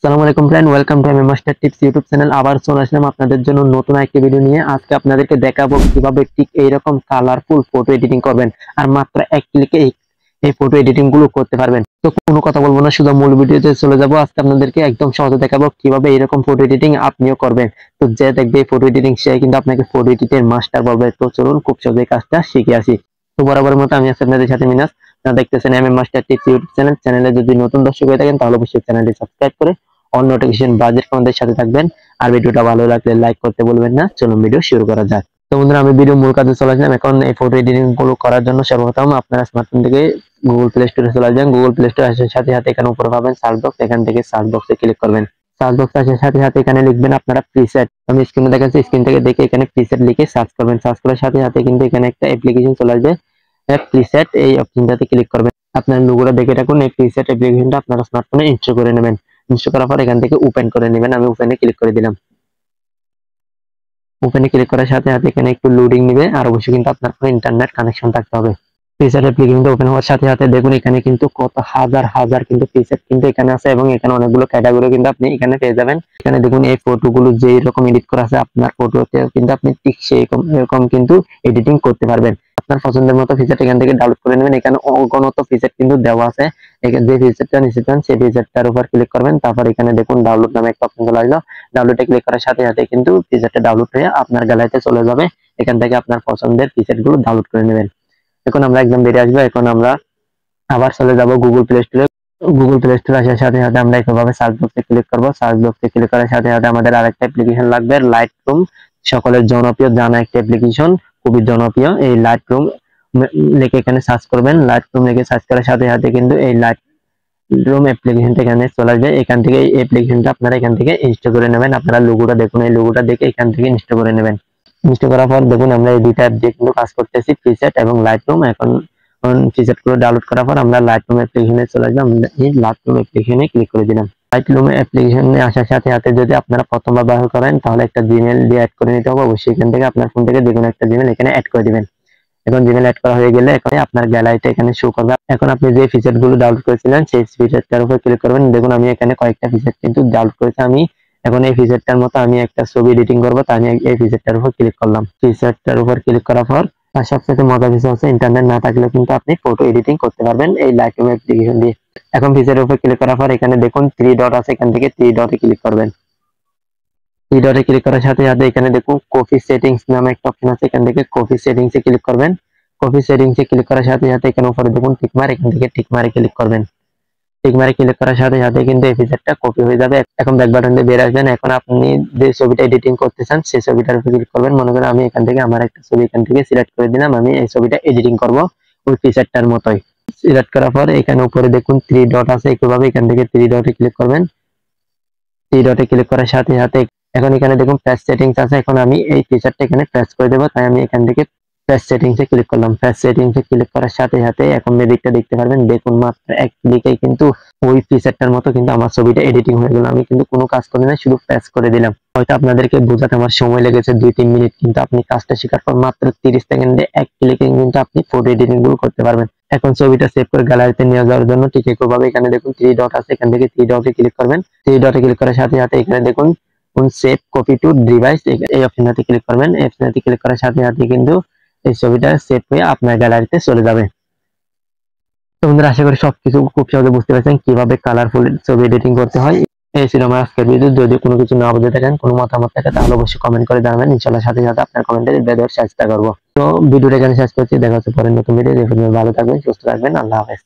আসসালামু আলাইকুম friend, welcome to MM master tips YouTube channel. আবার চলে আসলাম আপনাদের জন্য নতুন একটি ভিডিও নিয়ে। আজকে আপনাদেরকে দেখাবো কিভাবে ঠিক এইরকম কালারফুল ফটো এডিটিং করবেন আর মাত্র এক ক্লিকে এই ফটো এডিটিং গুলো করতে পারবেন। তো কোনো কথা বলবো না, শুধু মূল ভিডিওতে চলে যাব। আজকে আপনাদেরকে একদম সহজে দেখাবো কিভাবে এরকম ফটো এডিটিং আপনিও করবেন। তো যে দেখবে এই ফটো এডিটিং সে কিন্তু আপনাকে ফটো এডিটের মাস্টার বলবে। তো চলুন খুব সহজে কাজটা শিখে আসি। তো বরাবর মতো আমি আছি আপনাদের সাথে মিনাস। আপনারা দেখতেছেন MM master tips YouTube channel. চ্যানেলে যদি নতুন দর্শক হয়ে থাকেন তাহলে অবশ্যই চ্যানেলটি সাবস্ক্রাইব করে অন নোটিফিকেশন বাজেট আমাদের সাথে থাকবেন। আর ভিডিওটা ভালো লাগলে লাইক করতে বলবেন না। চলুন ভিডিও শুরু করা যাক। তো বন্ধুরা, আমি ভিডিও মূল কাজে চলে আসলাম। এখন এই ফটো এডিটিং গুলো করার জন্য সর্বপ্রথম আপনারা স্মার্টফোন থেকে গুগল প্লে স্টোরে চলে আসবেন। গুগল প্লে স্টোরে আসার সাথে সাথে এখানে উপরে পাবেন সার্চ বক্স। এখান থেকে সার্চ বক্সে ক্লিক করবেন। সার্চ বক্স আসার সাথে সাথে এখানে লিখবেন আপনারা প্রিসেট। আমি স্ক্রিনে দেখাচ্ছি, স্ক্রিন থেকে দেখে এখানে প্রিসেট লিখে সার্চ করবেন। সার্চ করার সাথে সাথে কিন্তু এখানে একটা অ্যাপ্লিকেশন চলে আসবে, প্রিসেট। এই অপশনটাতে ক্লিক করবেন। আপনার লোগোটা দেখে রাখুন। এই প্রিসেট অ্যাপ্লিকেশনটা আপনারা স্মার্টফোনে ইনস্টল করে নেবেন। ইনস্টল করার পর এখান থেকে ওপেন করে নেবেন। আমি ওপেনে ক্লিক করে দিলাম। ওপেনে ক্লিক করার সাথে সাথে এখানে একটু লোডিং নেবে, আর অবশ্যই কিন্তু আপনার ফোনে ইন্টারনেট কানেকশন থাকতে হবে। প্রিসেট অ্যাপ্লিকেশনটা ওপেন হওয়ার সাথে সাথে দেখুন এখানে কিন্তু কত হাজার হাজার কিন্তু প্রিসেট কিন্তু এখানে আছে, এবং এখানে অনেকগুলো ক্যাটাগরি কিন্তু আপনি এখানে পেয়ে যাবেন। এখানে দেখুন এই ফটোগুলো যেই রকম এডিট করা আছে আপনার ফটোতে কিন্তু আপনি ঠিক সেই এরকম কিন্তু এডিটিং করতে পারবেন। আপনার পছন্দের মতো ফিচার এখান থেকে ডাউনলোড করে নেবেন। এখানে অগণিত ফিচার কিন্তু দেওয়া আছে। এখানে যে ফিচারটা নিতে চান সেই ফিচারটার উপর ক্লিক করবেন। তারপর এখানে দেখুন ডাউনলোড নামে একটা অপশন চলে আসলো। ডাউনলোডে ক্লিক করার সাথে সাথে কিন্তু ফিচারটা ডাউনলোড হয়ে আপনার গ্যালারিতে চলে যাবে। এখান থেকে আপনার পছন্দের ফিচার গুলো ডাউনলোড করে নেবেন। এখন আমরা একদম বেরিয়ে আসবো। এখন আমরা আবার চলে যাব গুগল প্লে স্টোরে। গুগল প্লে স্টোরে আসার সাথে সাথে আমরা এইভাবে সার্চ বক্সে ক্লিক করব। সার্চ বক্সে ক্লিক করার সাথে সাথে আমাদের আরেকটা অ্যাপ্লিকেশন লাগবে, লাইটরুম। সকলের জনপ্রিয় জানা একটা অ্যাপ্লিকেশন, খুবই জনপ্রিয়। এই লাইটরুম লিখে এখানে সার্চ করবেন। লাইটরুম লিখে সার্চ করার সাথে সাথে কিন্তু এই লাইটরুম অ্যাপ্লিকেশনটা এখানে চলে আসবে। এখান থেকে এই অ্যাপ্লিকেশনটা আপনারা এখান থেকে ইনস্টল করে নেবেন। আপনারা লোগোটা দেখুন, এই লোগোটা দেখে এখান থেকে ইনস্টল করে নেবেন। ইনস্টল করার পর দেখুন আমরা এই দুইটা অ্যাপ দিয়ে কিন্তু কাজ করতেছি, প্রিসেট এবং লাইটরুম। এখন ফিচার গুলো ডাউনলোড করার পর আমরা লাইটরুম অ্যাপ্লিকেশনে চলে আসলাম। এই লাইটরুম অ্যাপ্লিকেশনে ক্লিক করে দিলাম। লাইটরুম অ্যাপ্লিকেশনে আসার সাথে সাথে যদি আপনারা প্রথমবার ব্যবহার করেন তাহলে একটা জিমেল দিয়ে অ্যাড করে নিতে হবে। অবশ্যই এখান থেকে আপনার ফোন থেকে যে কোনো একটা জিমেল এখানে অ্যাড করে দিবেন। এখন জিমেল অ্যাড করা হয়ে গেলে এখন আপনার গ্যালারিতে এখানে শো করবে। এখন আপনি যে ফিচার গুলো ডাউনলোড করেছিলেন সেই ফিচারটার উপর ক্লিক করবেন। দেখুন আমি এখানে কয়েকটা ফিচার কিন্তু ডাউনলোড করেছি। আমি এখন এই ফিচারটার মতো আমি একটা ছবি এডিটিং করবো, তাই আমি এই ফিচারটার উপর ক্লিক করলাম। ফিচারটার উপর ক্লিক করার পর আর সবচেয়ে মজার বিষয় হচ্ছে ইন্টারনেট না থাকলে কিন্তু আপনি ফটো এডিটিং করতে পারবেন এই লাইটরুম অ্যাপ্লিকেশন দিয়ে। এখন ফিচারের উপর ক্লিক করার পর এখানে দেখুন থ্রি ডট আছে, এখান থেকে থ্রি ডটে ক্লিক করবেন। থ্রি ডটে ক্লিক করার সাথে সাথে এখানে দেখুন কপি সেটিংস নামে একটা অপশন আছে, এখান থেকে কপি সেটিংসে ক্লিক করবেন। কপি সেটিংসে ক্লিক করার সাথে সাথে এখানে উপরে দেখুন টিকমার্ক, এখান থেকে টিকমার্কে ক্লিক করবেন। টিকমার্কে ক্লিক করার সাথে সাথে কিন্তু এই ফিচারটা কপি হয়ে যাবে। এখন ব্যাক বাটন দিয়ে বের আসবেন। এখন আপনি যে ছবিটা এডিটিং করতে চান সেই ছবিটার উপর ক্লিক করবেন। মনে করেন আমি এখান থেকে আমার একটা ছবি এখান থেকে সিলেক্ট করে দিলাম। আমি এই ছবিটা এডিটিং করব ওই ফিচারটার মতোই। সিলেক্ট করার পর এখানে উপরে দেখুন থ্রি ডট আছে, একইভাবে এখান থেকে থ্রি ডটে ক্লিক করবেন। থ্রি ডটে ক্লিক করার সাথে সাথে এখন এখানে দেখুন পেজ সেটিংস আছে। এখন আমি এই ফিচারটা এখানে প্রেস করে দেবো, তাই আমি এখান থেকে পেজ সেটিংসে ক্লিক করলাম। পেজ সেটিংসে ক্লিক করার সাথে সাথে এখন এদিকটা দেখতে পারবেন। দেখুন মাত্র এক ক্লিকেই কিন্তু ওই ফিচারটার মতো কিন্তু আমার ছবিটা এডিটিং হয়ে গেল। আমি কিন্তু কোনো কাজ করি না, শুধু প্রেস করে দিলাম। হয়তো আপনাদেরকে বোঝাতে আমার সময় লেগেছে 2-3 মিনিট, কিন্তু আপনি কাজটা শেখার পর মাত্র 30 সেকেন্ডে এক ক্লিকে কিন্তু আপনি ফটো এডিটিং গুলো করতে পারবেন। এখন ছবিটা সেভ করে গ্যালারিতে নিয়ে যাওয়ার জন্য ঠিক একইভাবে এখানে দেখুন থ্রি ডট আছে, এখান থেকে থ্রি ডটে ক্লিক করবেন। থ্রি ডটে ক্লিক করার সাথে সাথে এখানে দেখুন সেভ কপি টু ডিভাইস, এই অপশনটাতে ক্লিক করবেন। এই অপশনটাতে ক্লিক করার সাথে সাথে কিন্তু এই ছবিটা সেভ হয়ে আপনার গ্যালারিতে চলে যাবে। তো বন্ধুরা, আশা করি সবকিছু খুব সহজে বুঝতে পারছেন কিভাবে কালারফুল ছবি এডিটিং করতে হয়। এই ছিল আমার আজকের ভিডিও। যদি কোনো কিছু না বুঝে থাকেন, কোনো মতামত থাকে, তাহলে অবশ্যই কমেন্ট করে জানাবেন। ইনশাআল্লাহ সাথে সাথে আপনার কমেন্টে দেওয়ার চেষ্টা করবো। তো ভিডিওটা এখানে শেষ করছি। দেখা হচ্ছে পরের নতুন ভিডিও। ভালো থাকবেন, সুস্থ থাকবেন। আল্লাহ হাফেজ।